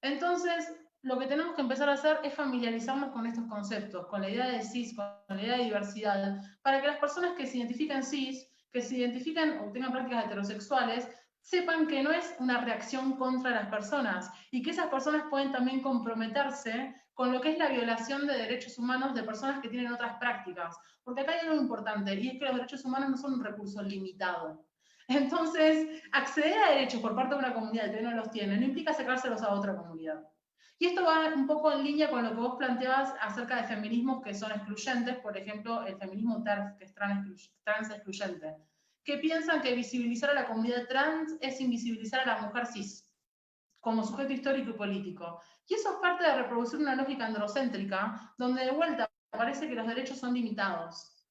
Entonces, lo que tenemos que empezar a hacer es familiarizarnos con estos conceptos, con la idea de cis, con la idea de diversidad, para que las personas que se identifican cis, que se identifican o tengan prácticas heterosexuales, sepan que no es una reacción contra las personas y que esas personas pueden también comprometerse con lo que es la violación de derechos humanos de personas que tienen otras prácticas. Porque acá hay algo importante, y es que los derechos humanos no son un recurso limitado. Entonces, acceder a derechos por parte de una comunidad que no los tiene, no implica sacárselos a otra comunidad. Y esto va un poco en línea con lo que vos planteabas acerca de feminismos que son excluyentes, por ejemplo, el feminismo TERF, que es trans excluyente, que piensan que visibilizar a la comunidad trans es invisibilizar a la mujer cis, como sujeto histórico y político. Y eso es parte de reproducir una lógica androcéntrica, donde de vuelta parece que los derechos son limitados.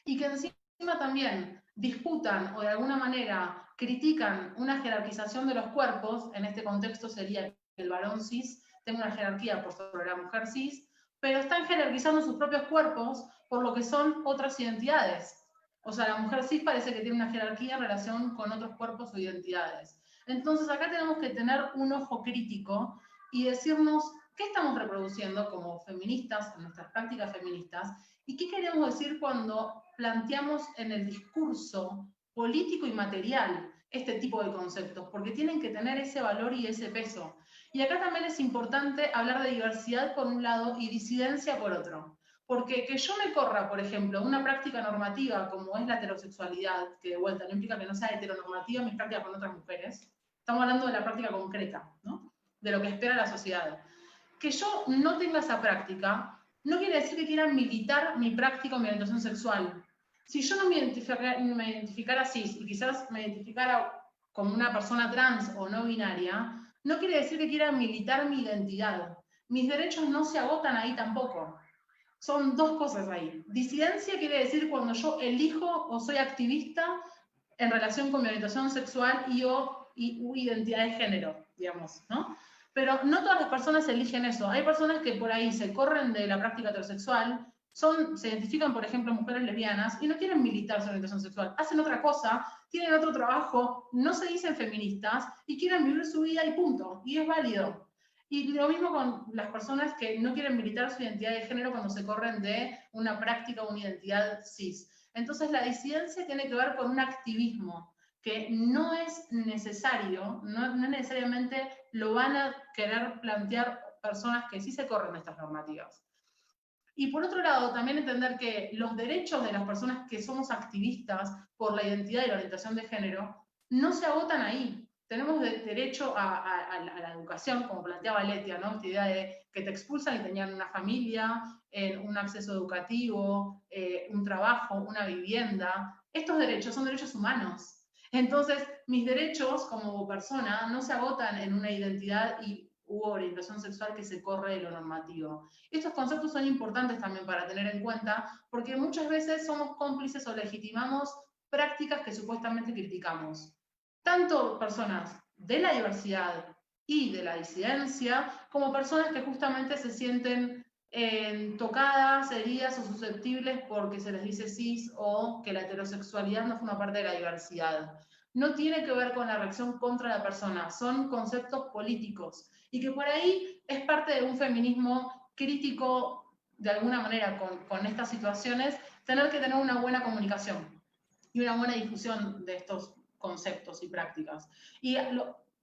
Y que encima también disputan o de alguna manera critican una jerarquización de los cuerpos, en este contexto sería que el varón cis tenga una jerarquía por sobre la mujer cis, pero están jerarquizando sus propios cuerpos por lo que son otras identidades. O sea, la mujer cis parece que tiene una jerarquía en relación con otros cuerpos o identidades. Entonces acá tenemos que tener un ojo crítico y decirnos qué estamos reproduciendo como feministas, en nuestras prácticas feministas, y qué queremos decir cuando planteamos en el discurso político y material este tipo de conceptos, porque tienen que tener ese valor y ese peso. Y acá también es importante hablar de diversidad por un lado y disidencia por otro. Porque que yo me corra, por ejemplo, una práctica normativa como es la heterosexualidad, que de vuelta no implica que no sea heteronormativa mis prácticas con otras mujeres, estamos hablando de la práctica concreta, ¿no? De lo que espera la sociedad. Que yo no tenga esa práctica no quiere decir que quiera militar mi práctica o mi orientación sexual. Si yo no me identificara cis y quizás me identificara como una persona trans o no binaria, no quiere decir que quiera militar mi identidad. Mis derechos no se agotan ahí tampoco. Son dos cosas ahí. Disidencia quiere decir cuando yo elijo o soy activista en relación con mi orientación sexual y identidad de género, digamos, ¿no? Pero no todas las personas eligen eso. Hay personas que por ahí se corren de la práctica heterosexual, se identifican, por ejemplo, mujeres lesbianas y no quieren militar su orientación sexual. Hacen otra cosa, tienen otro trabajo, no se dicen feministas y quieren vivir su vida y punto. Y es válido. Y lo mismo con las personas que no quieren militar su identidad de género cuando se corren de una práctica o una identidad cis. Entonces la disidencia tiene que ver con un activismo que no es necesario, no necesariamente lo van a querer plantear personas que sí se corren de estas normativas. Y por otro lado, también entender que los derechos de las personas que somos activistas por la identidad y la orientación de género no se agotan ahí. Tenemos derecho a la educación, como planteaba Letia, ¿no? Esta idea de que te expulsan y tenían una familia, un acceso educativo, un trabajo, una vivienda. Estos derechos son derechos humanos. Entonces, mis derechos como persona no se agotan en una identidad u orientación sexual que se corre de lo normativo. Estos conceptos son importantes también para tener en cuenta, porque muchas veces somos cómplices o legitimamos prácticas que supuestamente criticamos. Tanto personas de la diversidad y de la disidencia, como personas que justamente se sienten tocadas, heridas o susceptibles porque se les dice cis o que la heterosexualidad no forma parte de la diversidad. No tiene que ver con la reacción contra la persona, son conceptos políticos y que por ahí es parte de un feminismo crítico de alguna manera con estas situaciones, tener que tener una buena comunicación y una buena difusión de estos conceptos y prácticas. Y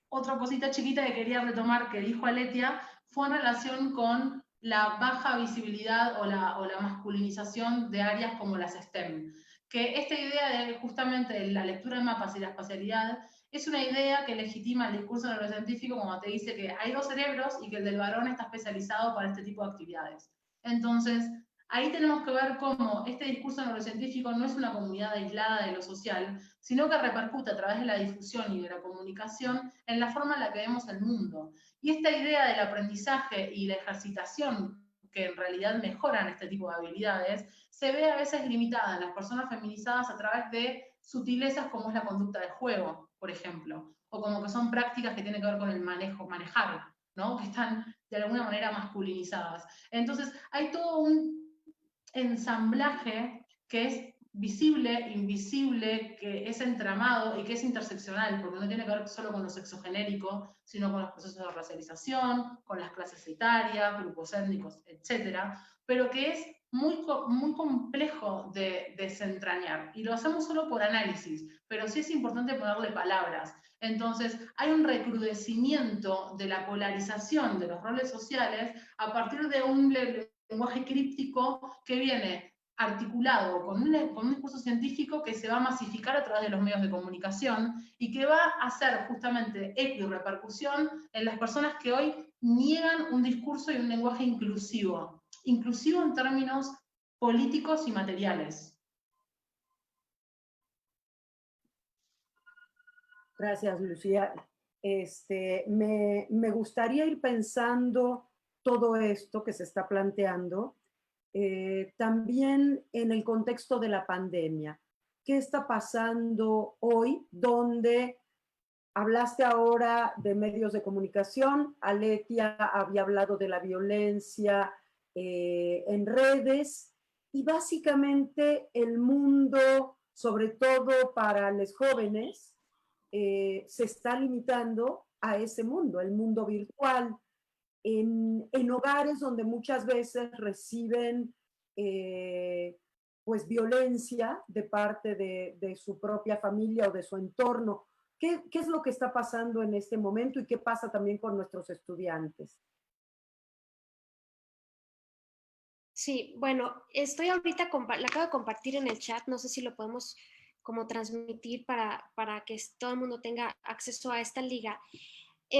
otra cosita chiquita que quería retomar que dijo Aletia fue en relación con la baja visibilidad o la masculinización de áreas como las STEM. Que esta idea de justamente la lectura de mapas y la espacialidad es una idea que legitima el discurso neurocientífico como te dice que hay dos cerebros y que el del varón está especializado para este tipo de actividades. Entonces, ahí tenemos que ver cómo este discurso neurocientífico no es una comunidad aislada de lo social, sino que repercute a través de la difusión y de la comunicación en la forma en la que vemos el mundo. Y esta idea del aprendizaje y la ejercitación, que en realidad mejoran este tipo de habilidades, se ve a veces limitada en las personas feminizadas a través de sutilezas como es la conducta de juego, por ejemplo, o como que son prácticas que tienen que ver con el manejar, ¿no? Que están de alguna manera masculinizadas. Entonces, hay todo un ensamblaje que es visible, invisible, que es entramado y que es interseccional, porque no tiene que ver solo con lo sexogenérico, sino con los procesos de racialización, con las clases etarias, grupos étnicos, etc., pero que es muy complejo de desentrañar. Y lo hacemos solo por análisis, pero sí es importante ponerle palabras. Entonces, hay un recrudecimiento de la polarización de los roles sociales a partir de un lenguaje críptico que viene articulado con un discurso científico que se va a masificar a través de los medios de comunicación y que va a hacer justamente eco y repercusión en las personas que hoy niegan un discurso y un lenguaje inclusivo en términos políticos y materiales. Gracias, Lucía. Me gustaría ir pensando todo esto que se está planteando, también en el contexto de la pandemia. ¿Qué está pasando hoy? Donde hablaste ahora de medios de comunicación, Aletia había hablado de la violencia en redes y básicamente el mundo, sobre todo para los jóvenes, se está limitando a ese mundo, el mundo virtual, en hogares donde muchas veces reciben pues violencia de parte de su propia familia o de su entorno. ¿Qué es lo que está pasando en este momento y qué pasa también con nuestros estudiantes? Sí, bueno, estoy ahorita, la acabo de compartir en el chat, no sé si lo podemos como transmitir para que todo el mundo tenga acceso a esta liga.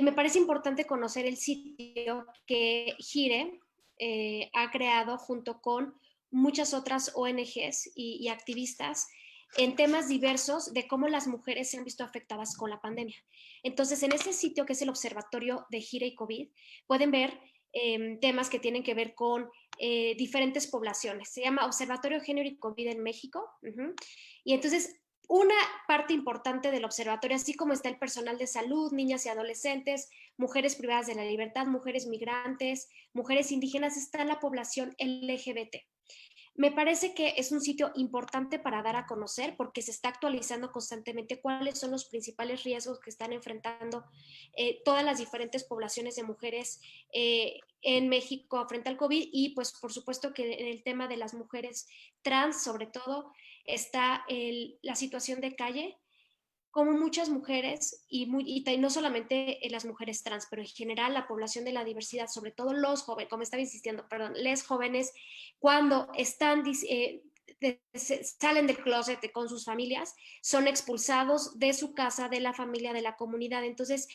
Me parece importante conocer el sitio que Gire ha creado junto con muchas otras ONGs y activistas en temas diversos de cómo las mujeres se han visto afectadas con la pandemia. Entonces, en ese sitio que es el Observatorio de Gire y COVID, pueden ver temas que tienen que ver con diferentes poblaciones. Se llama Observatorio Género y COVID en México. Y entonces, una parte importante del observatorio, así como está el personal de salud, niñas y adolescentes, mujeres privadas de la libertad, mujeres migrantes, mujeres indígenas, está la población LGBT. Me parece que es un sitio importante para dar a conocer porque se está actualizando constantemente cuáles son los principales riesgos que están enfrentando todas las diferentes poblaciones de mujeres en México frente al COVID y pues por supuesto que en el tema de las mujeres trans sobre todo está la situación de calle, como muchas mujeres, y no solamente las mujeres trans, pero en general la población de la diversidad, sobre todo los jóvenes, como estaba insistiendo, perdón, les jóvenes, cuando están, salen del closet con sus familias, son expulsados de su casa, de la familia, de la comunidad. Entonces,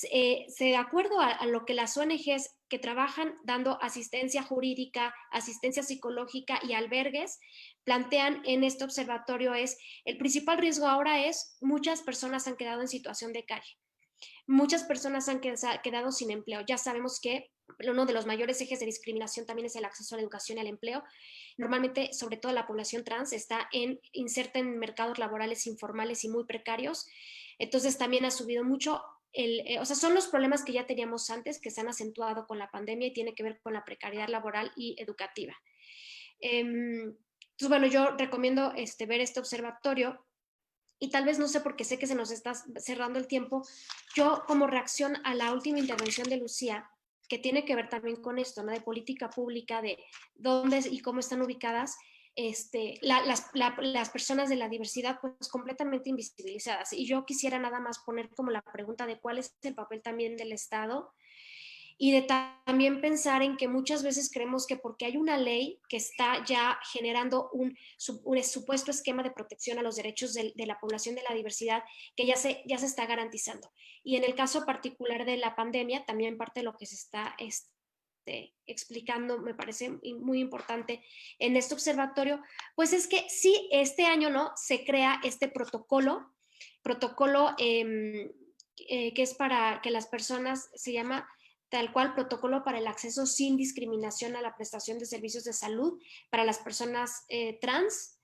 de acuerdo a lo que las ONGs que trabajan dando asistencia jurídica, asistencia psicológica y albergues plantean en este observatorio es, el principal riesgo ahora es muchas personas han quedado en situación de calle. muchas personas han quedado sin empleo. Ya sabemos que uno de los mayores ejes de discriminación también es el acceso a la educación y al empleo. Normalmente, sobre todo la población trans, está inserta en mercados laborales informales y muy precarios. Entonces también ha subido mucho. O sea, son los problemas que ya teníamos antes, que se han acentuado con la pandemia y tiene que ver con la precariedad laboral y educativa. Entonces, bueno, yo recomiendo ver este observatorio. Y tal vez, no sé, porque sé que se nos está cerrando el tiempo, yo como reacción a la última intervención de Lucía, que tiene que ver también con esto, ¿no? De política pública, de dónde y cómo están ubicadas las personas de la diversidad, pues completamente invisibilizadas. Y yo quisiera nada más poner como la pregunta de cuál es el papel también del Estado, y de también pensar en que muchas veces creemos que porque hay una ley que está ya generando un supuesto esquema de protección a los derechos de la población de la diversidad, que ya se está garantizando. Y en el caso particular de la pandemia, también parte de lo que se está explicando, me parece muy importante en este observatorio, pues es que sí, este año, ¿no?, se crea este protocolo que es para que las personas, se llama tal cual, protocolo para el acceso sin discriminación a la prestación de servicios de salud para las personas trans,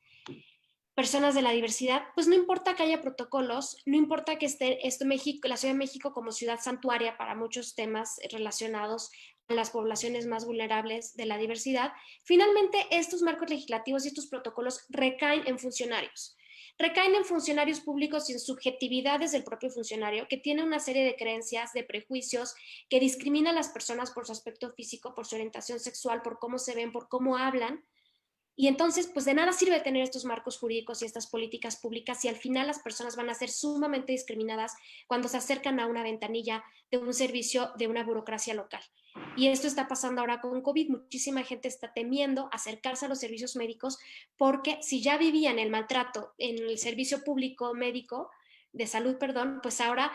personas de la diversidad. Pues no importa que haya protocolos, no importa que esté México, la Ciudad de México como ciudad santuaria para muchos temas relacionados con las poblaciones más vulnerables de la diversidad, finalmente estos marcos legislativos y estos protocolos recaen en funcionarios. Recaen en funcionarios públicos y en subjetividades del propio funcionario, que tiene una serie de creencias, de prejuicios, que discrimina a las personas por su aspecto físico, por su orientación sexual, por cómo se ven, por cómo hablan. Y entonces, pues de nada sirve tener estos marcos jurídicos y estas políticas públicas si al final las personas van a ser sumamente discriminadas cuando se acercan a una ventanilla de un servicio de una burocracia local. Y esto está pasando ahora con COVID. Muchísima gente está temiendo acercarse a los servicios médicos porque si ya vivían el maltrato en el servicio público médico, de salud, perdón, pues ahora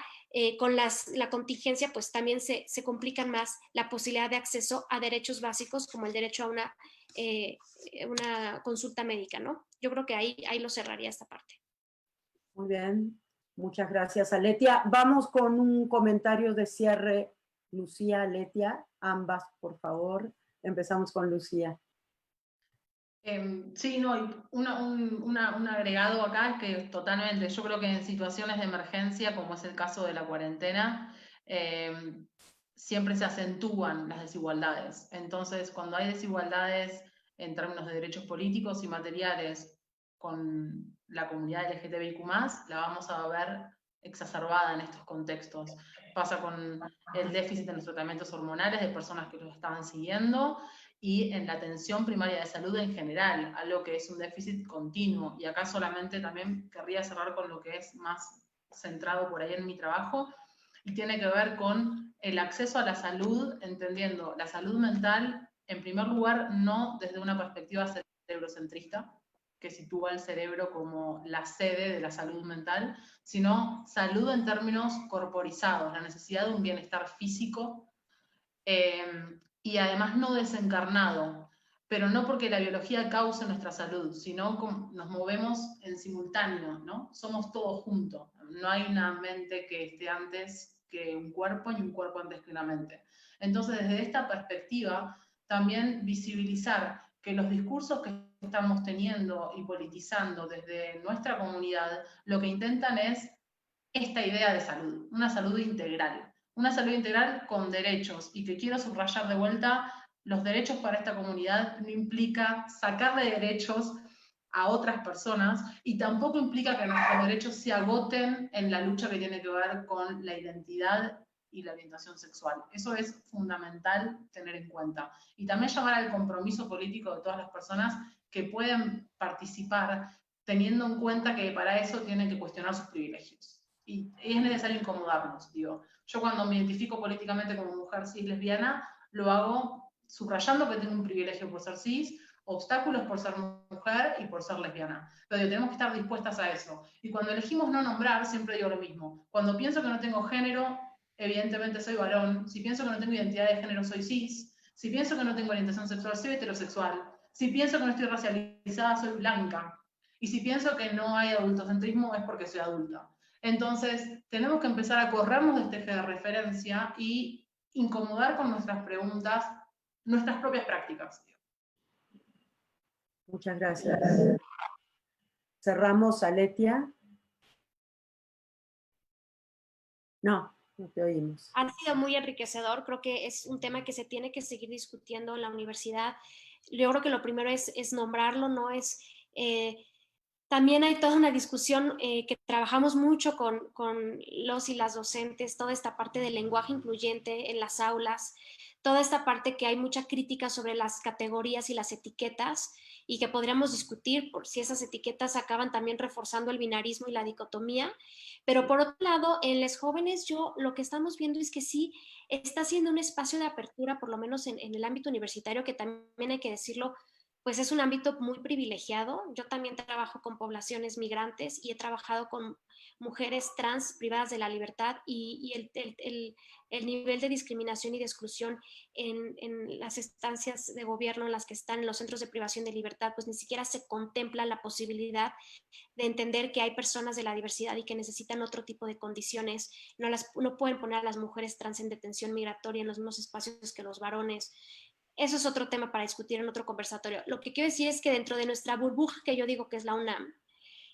con la contingencia pues también se complican más la posibilidad de acceso a derechos básicos como el derecho a una consulta médica, ¿no? Yo creo que ahí lo cerraría esta parte. Muy bien, muchas gracias, Aletia. Vamos con un comentario de cierre, Lucía, Aletia, ambas, por favor. Empezamos con Lucía. Sí, no, un agregado acá que totalmente, yo creo que en situaciones de emergencia, como es el caso de la cuarentena, siempre se acentúan las desigualdades. Entonces, cuando hay desigualdades en términos de derechos políticos y materiales con la comunidad LGTBIQ+, la vamos a ver exacerbada en estos contextos. Pasa con el déficit en los tratamientos hormonales de personas que los estaban siguiendo, y en la atención primaria de salud en general, algo que es un déficit continuo. Y acá solamente también querría cerrar con lo que es más centrado por ahí en mi trabajo, y tiene que ver con el acceso a la salud, entendiendo la salud mental, en primer lugar, no desde una perspectiva cerebrocentrista, que sitúa el cerebro como la sede de la salud mental, sino salud en términos corporizados, la necesidad de un bienestar físico, y además no desencarnado, pero no porque la biología cause nuestra salud, sino como nos movemos en simultáneo, ¿no? Somos todos juntos, no hay una mente que esté antes que un cuerpo y un cuerpo antes que una mente. Entonces, desde esta perspectiva, también visibilizar que los discursos que estamos teniendo y politizando desde nuestra comunidad, lo que intentan es esta idea de salud, una salud integral con derechos, y que quiero subrayar de vuelta, los derechos para esta comunidad no implica sacarle derechos a otras personas, y tampoco implica que nuestros derechos se agoten en la lucha que tiene que ver con la identidad y la orientación sexual. Eso es fundamental tener en cuenta. Y también llamar al compromiso político de todas las personas que pueden participar, teniendo en cuenta que para eso tienen que cuestionar sus privilegios. Y es necesario incomodarnos, digo. Yo cuando me identifico políticamente como mujer cis lesbiana, lo hago subrayando que tengo un privilegio por ser cis, obstáculos por ser mujer y por ser lesbiana. Pero tenemos que estar dispuestas a eso. Y cuando elegimos no nombrar, siempre digo lo mismo. Cuando pienso que no tengo género, evidentemente soy varón. Si pienso que no tengo identidad de género, soy cis. Si pienso que no tengo orientación sexual, soy heterosexual. Si pienso que no estoy racializada, soy blanca. Y si pienso que no hay adultocentrismo, es porque soy adulta. Entonces, tenemos que empezar a corrernos de este eje de referencia y incomodar con nuestras preguntas nuestras propias prácticas. Muchas gracias. Cerramos, Aletia. No, no te oímos. Ha sido muy enriquecedor, creo que es un tema que se tiene que seguir discutiendo en la universidad. Yo creo que lo primero es nombrarlo, no es... también hay toda una discusión que trabajamos mucho con los y las docentes, toda esta parte del lenguaje incluyente en las aulas, toda esta parte que hay mucha crítica sobre las categorías y las etiquetas y que podríamos discutir por si esas etiquetas acaban también reforzando el binarismo y la dicotomía. Pero por otro lado, en los jóvenes lo que estamos viendo es que sí está siendo un espacio de apertura, por lo menos en el ámbito universitario, que también hay que decirlo, pues es un ámbito muy privilegiado. Yo también trabajo con poblaciones migrantes y he trabajado con mujeres trans privadas de la libertad y el nivel de discriminación y de exclusión en las estancias de gobierno en las que están, en los centros de privación de libertad, pues ni siquiera se contempla la posibilidad de entender que hay personas de la diversidad y que necesitan otro tipo de condiciones. No pueden poner a las mujeres trans en detención migratoria en los mismos espacios que los varones. Eso es otro tema para discutir en otro conversatorio. Lo que quiero decir es que dentro de nuestra burbuja, que yo digo que es la UNAM,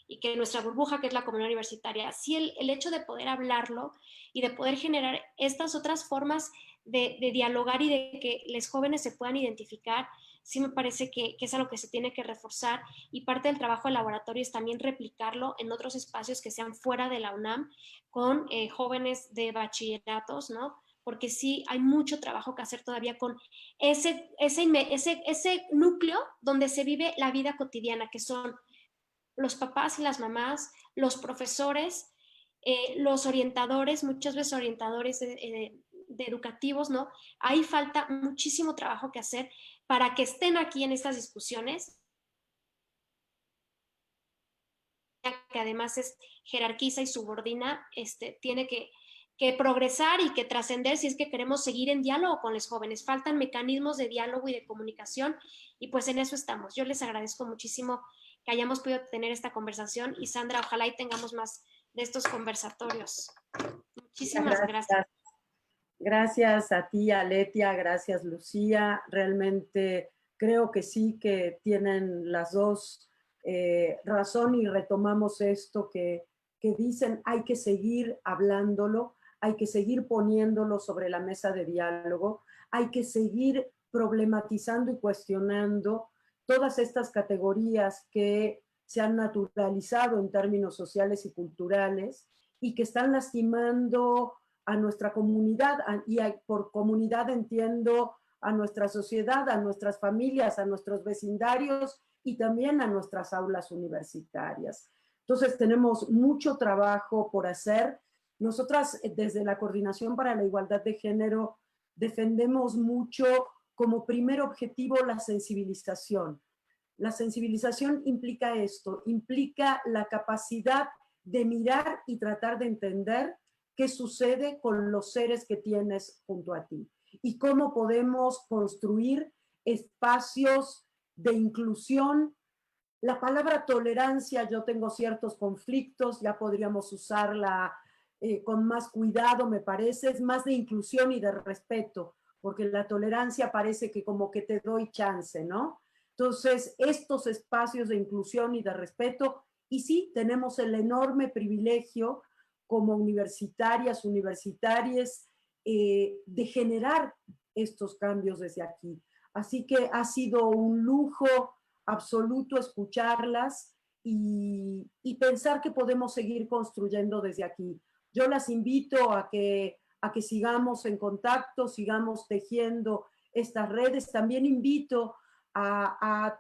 y que nuestra burbuja, que es la comunidad universitaria, sí el hecho de poder hablarlo y de poder generar estas otras formas de dialogar y de que los jóvenes se puedan identificar, sí me parece que es algo que se tiene que reforzar, y parte del trabajo del laboratorio es también replicarlo en otros espacios que sean fuera de la UNAM, con jóvenes de bachilleratos, ¿no? Porque sí hay mucho trabajo que hacer todavía con ese núcleo donde se vive la vida cotidiana, que son los papás y las mamás, los profesores, los orientadores, muchas veces orientadores de educativos, ¿no? Ahí falta muchísimo trabajo que hacer para que estén aquí en estas discusiones, que además es jerarquiza y subordina, tiene que progresar y que trascender si es que queremos seguir en diálogo con los jóvenes. Faltan mecanismos de diálogo y de comunicación, y pues en eso estamos. Yo les agradezco muchísimo que hayamos podido tener esta conversación, y Sandra, ojalá y tengamos más de estos conversatorios. Muchísimas gracias. Gracias a ti, Aletia, gracias, Lucía. Realmente creo que sí que tienen las dos razón, y retomamos esto que dicen, hay que seguir hablándolo, hay que seguir poniéndolo sobre la mesa de diálogo, hay que seguir problematizando y cuestionando todas estas categorías que se han naturalizado en términos sociales y culturales y que están lastimando a nuestra comunidad, y por comunidad entiendo a nuestra sociedad, a nuestras familias, a nuestros vecindarios y también a nuestras aulas universitarias. Entonces tenemos mucho trabajo por hacer. Nosotras desde la Coordinación para la Igualdad de Género defendemos mucho como primer objetivo la sensibilización. La sensibilización implica esto, implica la capacidad de mirar y tratar de entender qué sucede con los seres que tienes junto a ti y cómo podemos construir espacios de inclusión. La palabra tolerancia, yo tengo ciertos conflictos, ya podríamos usarla con más cuidado, me parece, es más de inclusión y de respeto, porque la tolerancia parece que como que te doy chance, ¿no? Entonces, estos espacios de inclusión y de respeto, y sí, tenemos el enorme privilegio como universitarias, universitarias, de generar estos cambios desde aquí. Así que ha sido un lujo absoluto escucharlas y pensar que podemos seguir construyendo desde aquí. Yo las invito a que sigamos en contacto, sigamos tejiendo estas redes. También invito a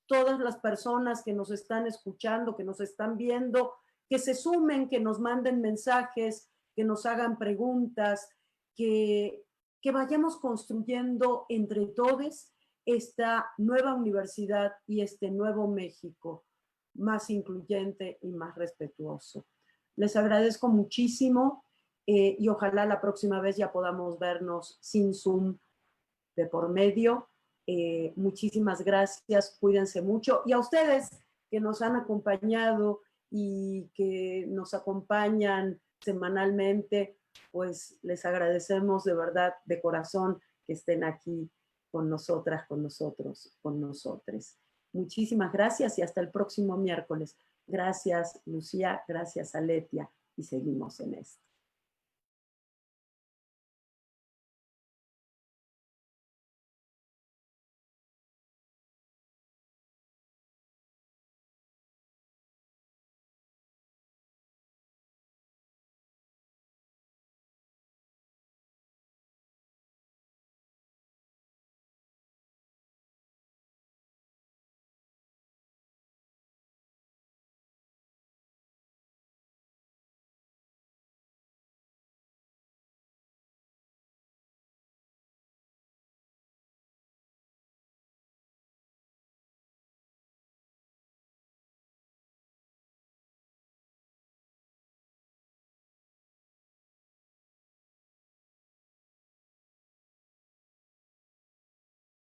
todas las personas que nos están escuchando, que nos están viendo, que se sumen, que nos manden mensajes, que nos hagan preguntas, que vayamos construyendo entre todos esta nueva universidad y este nuevo México más incluyente y más respetuoso. Les agradezco muchísimo y ojalá la próxima vez ya podamos vernos sin Zoom de por medio. Muchísimas gracias, cuídense mucho. Y a ustedes que nos han acompañado y que nos acompañan semanalmente, pues les agradecemos de verdad, de corazón, que estén aquí con nosotras, con nosotros, con nosotres. Muchísimas gracias y hasta el próximo miércoles. Gracias, Lucía, gracias, Aletia, y seguimos en esto.